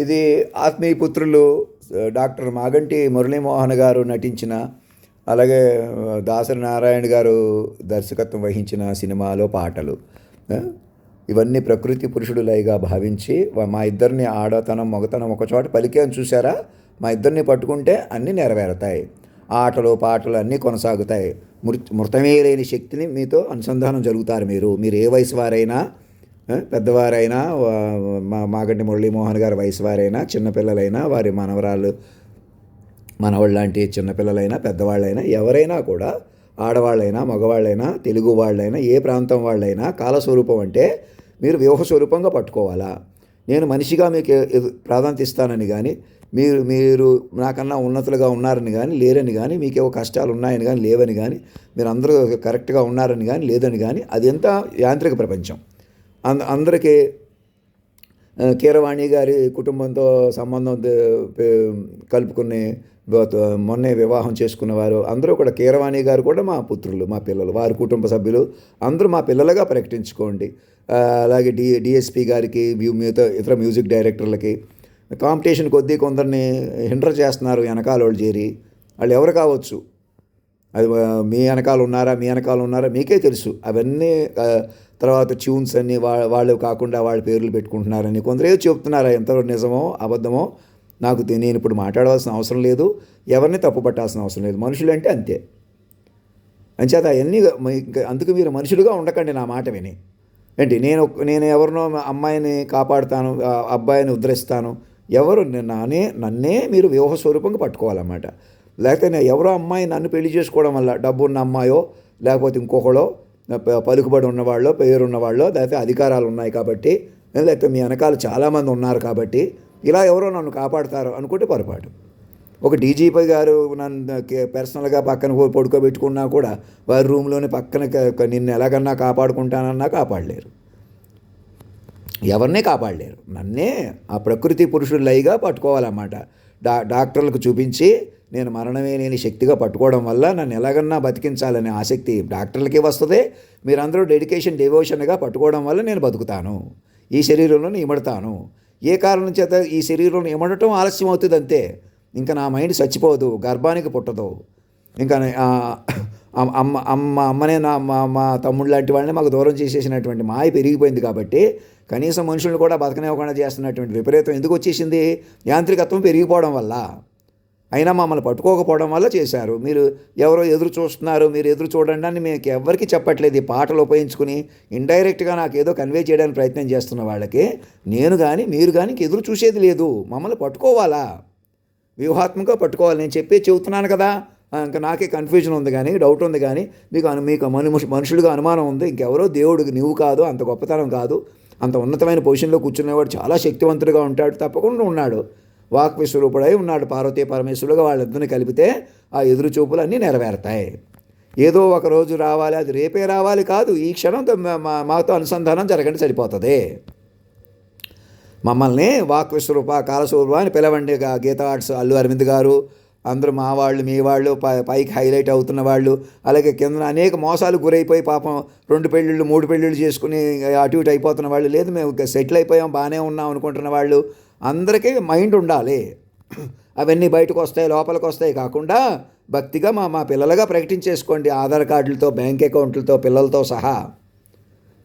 ఇది ఆత్మీయ పుత్రులు డాక్టర్ మాగంటి మురళీమోహన్ గారు నటించిన, అలాగే దాసరి నారాయణ గారు దర్శకత్వం వహించిన సినిమాలో పాటలు. ఇవన్నీ ప్రకృతి పురుషుడు లయగా భావించి మా ఇద్దరిని ఆడతనం మగతనం ఒకచోట పలికాను చూసారా, మా ఇద్దరిని పట్టుకుంటే అన్నీ నెరవేరుతాయి. ఆటలు పాటలు అన్నీ కొనసాగుతాయి. మృతమే లేని శక్తిని మీతో అనుసంధానం జరుగుతారు. మీరు ఏ వయసు వారైనా, పెద్దవారైనా, మాగంటి మురళీమోహన్ గారి వయసు వారైనా, చిన్నపిల్లలైనా, వారి మనవాళ్ళు లాంటి చిన్నపిల్లలైనా, పెద్దవాళ్ళైనా, ఎవరైనా కూడా, ఆడవాళ్ళైనా మగవాళ్ళైనా, తెలుగు వాళ్ళైనా, ఏ ప్రాంతం వాళ్ళైనా కాలస్వరూపం అంటే మీరు వ్యూహ స్వరూపంగా పట్టుకోవాలా. నేను మనిషిగా మీకు ప్రాధాన్యత ఇస్తానని కానీ, మీరు నాకన్నా ఉన్నతులుగా ఉన్నారని కానీ లేరని కానీ, మీకేవో కష్టాలు ఉన్నాయని కానీ లేవని కానీ, మీరు అందరూ కరెక్ట్గా ఉన్నారని కానీ లేదని కానీ, అది ఎంత యాంత్రిక ప్రపంచం. అందరికీ కీరవాణి గారి కుటుంబంతో సంబంధం కలుపుకుని మొన్నే వివాహం చేసుకున్నవారు అందరూ కూడా, కీరవాణి గారు కూడా మా పుత్రులు, మా పిల్లలు, వారి కుటుంబ సభ్యులు అందరూ మా పిల్లలుగా ప్రకటించుకోండి. అలాగే డిఎస్పి గారికి, ఇతర మ్యూజిక్ డైరెక్టర్లకి కాంపిటీషన్ కొద్దీ కొందరిని హిండర్ చేస్తున్నారు వెనకాల వాళ్ళు చేరి. వాళ్ళు ఎవరు కావచ్చు, అది మీ వెనకాల ఉన్నారా మీకే తెలుసు. అవన్నీ తర్వాత ట్యూన్స్ అన్నీ వాళ్ళు కాకుండా వాళ్ళ పేర్లు పెట్టుకుంటున్నారని కొందరే చెప్తున్నారు. ఎంతవరకు నిజమో అబద్ధమో నేను ఇప్పుడు మాట్లాడవలసిన అవసరం లేదు, ఎవరిని తప్పు పట్టాల్సిన అవసరం లేదు. మనుషులంటే అంతే. అంచేత అవన్నీ అందుకు మీరు మనుషులుగా ఉండకండి నా మాట విని. ఏంటి నేను ఎవరినో అమ్మాయిని కాపాడుతాను, అబ్బాయిని ఉద్ధరిస్తాను, ఎవరు నన్నే మీరు వ్యూహ స్వరూపంగా పట్టుకోవాలన్నమాట. లేకపోతే ఎవరో అమ్మాయి నన్ను పెళ్లి చేసుకోవడం వల్ల, డబ్బున్న అమ్మాయో లేకపోతే ఇంకొకడో, పలుకుబడి ఉన్నవాళ్ళో, పేరున్నవాళ్ళో, లేకపోతే అధికారాలు ఉన్నాయి కాబట్టి, లేకపోతే మీ వెనకాల చాలామంది ఉన్నారు కాబట్టి ఇలా ఎవరో నన్ను కాపాడుతారు అనుకుంటే పొరపాటు. ఒక డీజీపీ గారు నన్ను పర్సనల్గా పక్కన పడుకోబెట్టుకున్నా కూడా వారి రూమ్లోని పక్కన నిన్ను ఎలాగన్నా కాపాడుకుంటానన్నా కాపాడలేరు, ఎవరినే కాపాడలేరు. నన్నే ఆ ప్రకృతి పురుషుడు లయగా పట్టుకోవాలన్నమాట. డాక్టర్లకు చూపించి నేను మరణమే లేని శక్తిగా పట్టుకోవడం వల్ల నన్ను ఎలాగన్నా బతికించాలనే ఆసక్తి డాక్టర్లకి వస్తుంది. మీరందరూ డివోషన్గా పట్టుకోవడం వల్ల నేను బతుకుతాను, ఈ శరీరంలో ఇమడతాను. ఏ కారణం చేత ఈ శరీరంలో ఇమడటం ఆలస్యం అవుతుంది అంతే. ఇంకా నా మైండ్ చచ్చిపోదు, గర్భానికి పుట్టదు. ఇంకా అమ్మనే మా తమ్ముడు లాంటి వాళ్ళని మాకు దూరం చేసేసినటువంటి మాయ పెరిగిపోయింది కాబట్టి కనీసం మనుషులను కూడా బతకనివ్వకుండా చేస్తున్నటువంటి విపరీతం ఎందుకు వచ్చేసింది? యాంత్రికత్వం పెరిగిపోవడం వల్ల. అయినా మమ్మల్ని పట్టుకోకపోవడం వల్ల చేశారు. మీరు ఎవరో ఎదురు చూస్తున్నారు, మీరు ఎదురు చూడండి అని మీకు ఎవరికి చెప్పట్లేదు. ఈ పాటలు ఉపయోగించుకుని ఇండైరెక్ట్గా నాకు ఏదో కన్వే చేయడానికి ప్రయత్నం చేస్తున్న వాళ్ళకి నేను కానీ మీరు కానీ ఎదురు చూసేది లేదు. మమ్మల్ని పట్టుకోవాలా, వ్యూహాత్మకంగా పట్టుకోవాలి. నేను చెబుతున్నాను కదా, ఇంకా నాకే కన్ఫ్యూజన్ ఉంది కానీ, డౌట్ ఉంది కానీ, మీకు మనుషులుగా అనుమానం ఉంది. ఇంకెవరో దేవుడికి నువ్వు కాదు, అంత గొప్పతనం కాదు, అంత ఉన్నతమైన పొజిషన్లో కూర్చునేవాడు చాలా శక్తివంతుడిగా ఉంటాడు, తప్పకుండా ఉన్నాడు, వాక్ విశ్వరూపుడై ఉన్నాడు, పార్వతీ పరమేశ్వరుడుగా వాళ్ళిద్దరిని కలిపితే ఆ ఎదురు చూపులు అన్నీ నెరవేరుతాయి. ఏదో ఒక రోజు రావాలి, అది రేపే రావాలి కాదు, ఈ క్షణంతో మాతో అనుసంధానం జరగండి సరిపోతుంది. మమ్మల్ని వాక్ విశ్వరూప, కాలస్వరూప అని పిలవండి. గీతా ఆర్ట్స్ అల్లు అరవింద్ గారు అందరూ మా వాళ్ళు, మీ వాళ్ళు, పైకి హైలైట్ అవుతున్న వాళ్ళు, అలాగే కింద అనేక మోసాలు గురైపోయి పాపం 2 పెళ్ళిళ్ళు 3 పెళ్ళిళ్ళు చేసుకుని అటు ఇటు అయిపోతున్న వాళ్ళు, లేదు మేము సెటిల్ అయిపోయాం బాగానే ఉన్నాం అనుకుంటున్న వాళ్ళు, అందరికీ మైండ్ ఉండాలి. అవన్నీ బయటకు వస్తాయి, లోపలికి వస్తాయి కాకుండా భక్తిగా మా పిల్లలుగా ప్రకటించేసుకోండి. ఆధార్ కార్డులతో, బ్యాంక్ అకౌంట్లతో, పిల్లలతో సహా.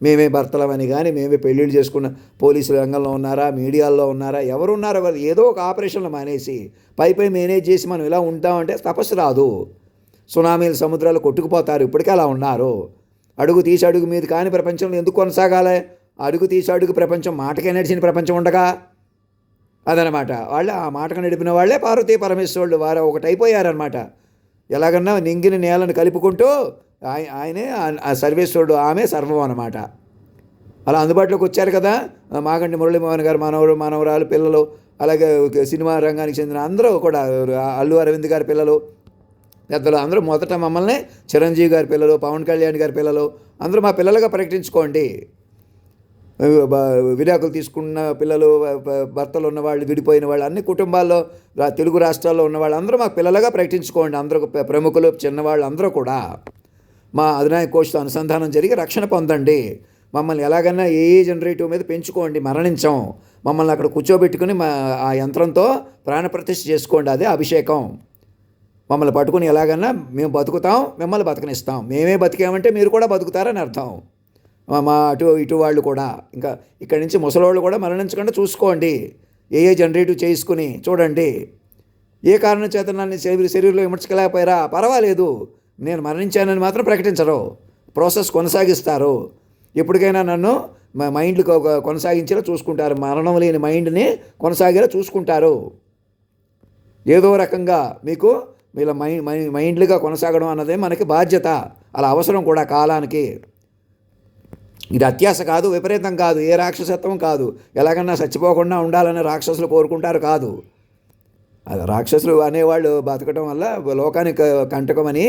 మేమే భర్తలమని కానీ, మేమే పెళ్ళిళ్ళు చేసుకున్న, పోలీసు రంగంలో ఉన్నారా, మీడియాల్లో ఉన్నారా, ఎవరున్నారో వాళ్ళు ఏదో ఒక ఆపరేషన్లు మానేసి పై మేనేజ్ చేసి మనం ఇలా ఉంటామంటే తపస్సు రాదు. సునామీలు సముద్రాలు కొట్టుకుపోతారు. ఇప్పటికే అలా ఉన్నారు. అడుగు తీసి అడుగు మీద కాని ప్రపంచంలో ఎందుకు కొనసాగాలి? అడుగు తీసి అడుగు ప్రపంచం మాటకే నడిచిన ప్రపంచం ఉండగా అదనమాట. వాళ్ళు ఆ మాటకు నడిపిన వాళ్ళే పార్వతీ పరమేశ్వరుడు. వారు ఒకటైపోయారనమాట. ఎలాగన్నా నింగిని నేలను కలుపుకుంటూ ఆయనే ఆ సర్వేశ్వరుడు, ఆమె సర్వం అన్నమాట. అలా అందుబాటులోకి వచ్చారు కదా. మాగంటి మురళీమోహన్ గారు మనవరాలు పిల్లలు, అలాగే సినిమా రంగానికి చెందిన అందరూ కూడా, అల్లు అరవింద్ గారి పిల్లలు, పెద్దలు అందరూ మొదట మమ్మల్ని, చిరంజీవి గారి పిల్లలు, పవన్ కళ్యాణ్ గారి పిల్లలు అందరూ మా పిల్లలుగా ప్రకటించుకోండి. విడాకులు తీసుకున్న పిల్లలు, భర్తలు ఉన్నవాళ్ళు, విడిపోయిన వాళ్ళు, అన్ని కుటుంబాల్లో తెలుగు రాష్ట్రాల్లో ఉన్న వాళ్ళు అందరూ మాకు పిల్లలుగా ప్రకటించుకోండి. అందరూ ప్రముఖులు, చిన్నవాళ్ళు అందరూ కూడా మా అధినాయక కోచ్తో అనుసంధానం జరిగి రక్షణ పొందండి. మమ్మల్ని ఎలాగైనా ఏ జనరేటివ్ మీద పెంచుకోండి, మరణించాం. మమ్మల్ని అక్కడ కూర్చోబెట్టుకుని ఆ యంత్రంతో ప్రాణప్రతిష్ఠ చేసుకోండి, అదే అభిషేకం. మమ్మల్ని పట్టుకుని ఎలాగన్నా మేము బతుకుతాం, మిమ్మల్ని బతకనిస్తాం. మేమే బతికామంటే మీరు కూడా బతుకుతారని అర్థం. మా ఇటు వాళ్ళు కూడా ఇంకా ఇక్కడి నుంచి ముసలోళ్ళు కూడా మరణించకుండా చూసుకోండి. ఏ జనరేటివ్ చేసుకుని చూడండి. ఏ కారణం చేత నన్ను శరీరంలో ఇమర్చకలేకపోయారా, పర్వాలేదు, నేను మరణించానని మాత్రం ప్రకటించరు. ప్రాసెస్ కొనసాగిస్తారు. ఎప్పటికైనా నన్ను మైండ్లు కొనసాగించేలా చూసుకుంటారు. మరణం లేని మైండ్ని కొనసాగేలా చూసుకుంటారు. ఏదో రకంగా మీకు వీళ్ళ మైండ్లుగా కొనసాగడం అన్నదే మనకి బాధ్యత. అలా అవసరం కూడా కాలానికి. ఇది అత్యాశ కాదు, విపరీతం కాదు, ఏ రాక్షసత్వం కాదు. ఎలాగన్నా చచ్చిపోకుండా ఉండాలని రాక్షసులు కోరుకుంటారు కాదు. అది రాక్షసులు అనేవాళ్ళు బతకడం వల్ల లోకానికి కంటకమని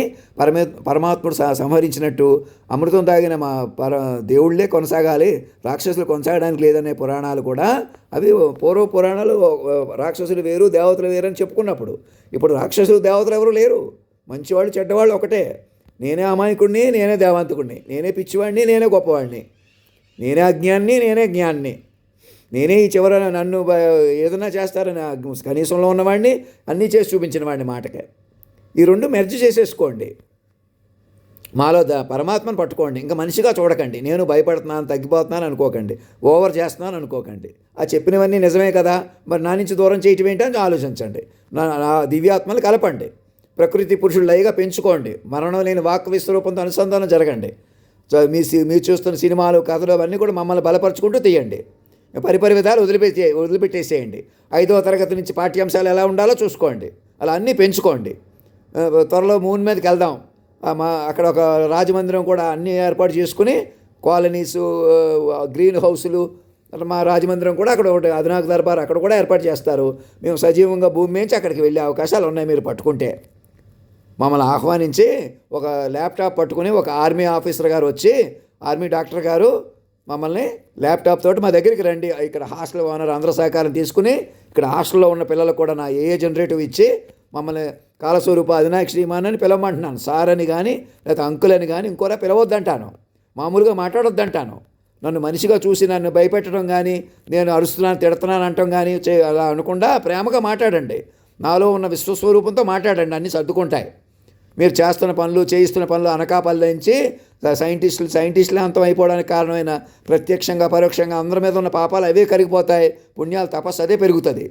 పరమాత్ముడు సంహరించినట్టు అమృతం తాగిన మా దేవుళ్ళే కొనసాగాలి, రాక్షసులు కొనసాగడానికి లేదనే పురాణాలు కూడా అవి పూర్వ పురాణాలు. రాక్షసులు వేరు, దేవతలు వేరు అని చెప్పుకున్నప్పుడు ఇప్పుడు రాక్షసులు దేవతలు ఎవరు లేరు. మంచివాళ్ళు చెడ్డవాళ్ళు ఒకటే. నేనే అమాయకుడిని, నేనే దేవాంతకుడిని, నేనే పిచ్చివాడిని, నేనే గొప్పవాడిని, నేనే అజ్ఞాన్ని, నేనే జ్ఞాన్ని, నేనే ఈ చివర నన్ను ఏదైనా చేస్తారని కనీసంలో ఉన్నవాడిని, అన్నీ చేసి చూపించిన వాడిని మాటకే. ఈ రెండు మెర్జ్ చేసేసుకోండి. మాలో పరమాత్మను పట్టుకోండి. ఇంకా మనిషిగా చూడకండి. నేను భయపడుతున్నాను, తగ్గిపోతున్నాను అనుకోకండి, ఓవర్ చేస్తున్నాను అనుకోకండి. ఆ చెప్పినవన్నీ నిజమే కదా, మరి నా నుంచి దూరం చేయటం ఏంటని ఆలోచించండి. నా దివ్యాత్మలు కలపండి. ప్రకృతి పురుషుడు లయగా పెంచుకోండి. మరణం లేని వాక్ విశ్వరూపంతో అనుసంధానం జరగండి. మీరు చూస్తున్న సినిమాలు, కథలు అవన్నీ కూడా మమ్మల్ని బలపరుచుకుంటూ తీయండి. పరిపరి విధాలు వదిలిపెట్టేసేయండి. 5వ తరగతి నుంచి పాఠ్యాంశాలు ఎలా ఉండాలో చూసుకోండి. అలా అన్నీ పెంచుకోండి. త్వరలో మూన్ మీదకి వెళ్దాం. అక్కడ ఒక రాజమందిరం కూడా అన్నీ ఏర్పాటు చేసుకుని, కాలనీసు, గ్రీన్ హౌసులు, మా రాజమందిరం కూడా అక్కడ ఒకటి అధినాయక దర్బార్ అక్కడ కూడా ఏర్పాటు చేస్తారు. మేము సజీవంగా భూమి నుంచి అక్కడికి వెళ్ళే అవకాశాలు ఉన్నాయి. మీరు పట్టుకుంటే మమ్మల్ని ఆహ్వానించి ఒక ల్యాప్టాప్ పట్టుకుని ఒక ఆర్మీ ఆఫీసర్ గారు వచ్చి, ఆర్మీ డాక్టర్ గారు మమ్మల్ని ల్యాప్టాప్ తోటి మా దగ్గరికి రండి, ఇక్కడ హాస్టల్ ఓనర్ అందరూ సహకారం తీసుకుని ఇక్కడ హాస్టల్లో ఉన్న పిల్లలకు కూడా నా ఏ జనరేటివ్ ఇచ్చి మమ్మల్ని కాలస్వరూప అధినాయక శ్రీమాన్ అని పిలవమంటున్నాను. సార్ అని కానీ లేకపోతే అంకుల్ అని కానీ ఇంకోలా పిలవద్దంటాను. మామూలుగా మాట్లాడొద్దంటాను. నన్ను మనిషిగా చూసి నన్ను భయపెట్టడం కానీ, నేను అరుస్తున్నాను, తిడుతున్నాను అంటాం కానీ అలా అనకుండా ప్రేమగా మాట్లాడండి. నాలో ఉన్న విశ్వస్వరూపంతో మాట్లాడండి. అన్నీ సర్దుకుంటాయి. మీరు చేస్తున్న పనులు, చేయిస్తున్న పనులు అనకాపల్లించి సైంటిస్టులు అంతం అయిపోవడానికి కారణమైన ప్రత్యక్షంగా పరోక్షంగా అందరి మీద ఉన్న పాపాలు అవే కరిగిపోతాయి. పుణ్యాలు, తపస్సు అదే పెరుగుతుంది.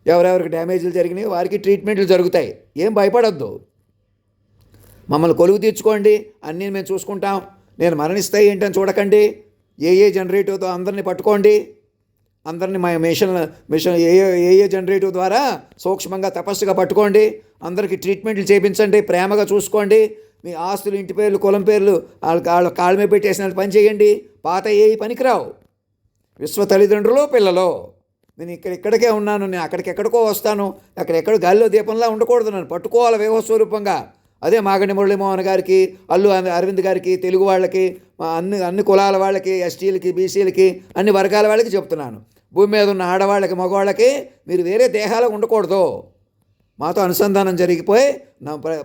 ఎవరెవరికి డ్యామేజ్లు జరిగినాయి వారికి ట్రీట్మెంట్లు జరుగుతాయి. ఏం భయపడొద్దు. మమ్మల్ని కొలువు తీర్చుకోండి, అన్నీ మేము చూసుకుంటాం. నేను మరణిస్తాయి ఏంటని చూడకండి. ఏ జనరేటివ్తో అందరినీ పట్టుకోండి. అందరినీ మా మిషన్ ఏ జనరేటివ్ ద్వారా సూక్ష్మంగా తపస్సుగా పట్టుకోండి. అందరికీ ట్రీట్మెంట్లు చేయించండి. ప్రేమగా చూసుకోండి. మీ ఆస్తులు, ఇంటి పేర్లు, కులం పేర్లు వాళ్ళ కాళ్ళ మీద పెట్టేసినట్టు పని చేయండి. పాత ఏ పనికిరావు. విశ్వ తల్లిదండ్రులు, పిల్లలు. నేను ఇక్కడికే ఉన్నాను, నేను అక్కడికెక్కడికో వస్తాను. అక్కడెక్కడో గాలిలో దీపంలా ఉండకూడదు. నన్ను పట్టుకోవాలి వేగస్వరూపంగా. అదే మాగంటి మురళీమోహన్ గారికి, అల్లు అరవింద్ గారికి, తెలుగు వాళ్ళకి, అన్ని కులాల వాళ్ళకి, ఎస్టీలకి, బీసీలకి, అన్ని వర్గాల వాళ్ళకి చెప్తున్నాను. భూమి మీద ఉన్న ఆడవాళ్ళకి, మగవాళ్ళకి మీరు వేరే దేహాలకు ఉండకూడదు. మాతో అనుసంధానం జరిగిపోయి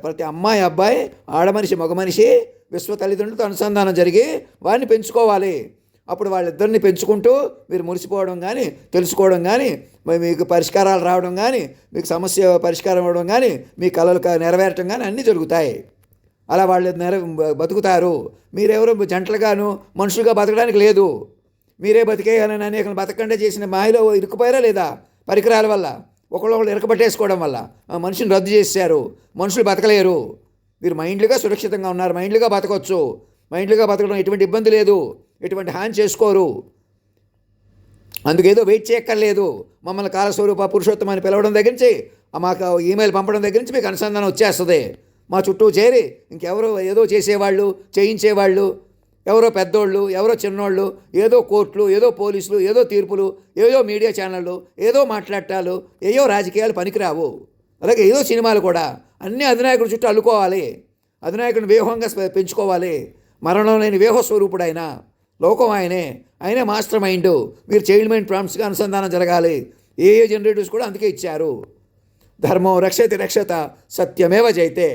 ప్రతి అమ్మాయి, అబ్బాయి, ఆడమనిషి, మగ మనిషి విశ్వ తల్లిదండ్రులతో అనుసంధానం జరిగి వారిని పెంచుకోవాలి. అప్పుడు వాళ్ళిద్దరిని పెంచుకుంటూ మీరు మురిసిపోవడం కానీ, తెలుసుకోవడం కానీ, మీకు పరిష్కారాలు రావడం కానీ, మీకు సమస్య పరిష్కారం అవ్వడం కానీ, మీ కళలు నెరవేరటం కానీ అన్నీ జరుగుతాయి. అలా వాళ్ళు బతుకుతారు. మీరెవరు జంటలుగాను మనుషులుగా బతకడానికి లేదు. మీరే బతికేయాలని అనేక బతకండా చేసిన మాయలో ఇరుక్కుపోయారా లేదా? పరికరాల వల్ల ఒకళ్ళు ఇరకబట్టేసుకోవడం వల్ల మనిషిని రద్దు చేశారు. మనుషులు బతకలేరు. మీరు మైండ్లుగా సురక్షితంగా ఉన్నారు. మైండ్లుగా బతకొచ్చు. మైండ్లుగా బతకడం ఎటువంటి ఇబ్బంది లేదు. ఎటువంటి హాని చేసుకోరు. అందుకేదో వెయిట్ చేయక్కర్లేదు. మమ్మల్ని కాలస్వరూప పురుషోత్తమని పిలవడం దగ్గర నుంచి, మాకు ఈమెయిల్ పంపడం దగ్గర నుంచి మీకు అనుసంధానం వచ్చేస్తుంది. మా చుట్టూ చేరి ఇంకెవరో ఏదో చేసేవాళ్ళు, చేయించేవాళ్ళు, ఎవరో పెద్దోళ్ళు, ఎవరో చిన్నోళ్ళు, ఏదో కోర్టులు, ఏదో పోలీసులు, ఏదో తీర్పులు, ఏదో మీడియా ఛానళ్ళు, ఏదో మాట్లాడటాలు, ఏదో రాజకీయాలు పనికిరావు. అలాగే ఏదో సినిమాలు కూడా అన్నీ అధినాయకుడి చుట్టూ అల్లుకోవాలి. అధినాయకుడిని వేహంగా పెంచుకోవాలి. మరణం లేని వేహస్వరూపుడు ఆయన, లోకం ఆయనే మాస్టర్ మైండ్. మీరు చైల్డ్ మైండ్ ప్రాంప్ట్స్గా అనుసంధానం జరగాలి. ఏ జనరేటివ్స్ కూడా అందుకే ఇచ్చారు. ధర్మం రక్షతి రక్షత, సత్యమేవ జయతే.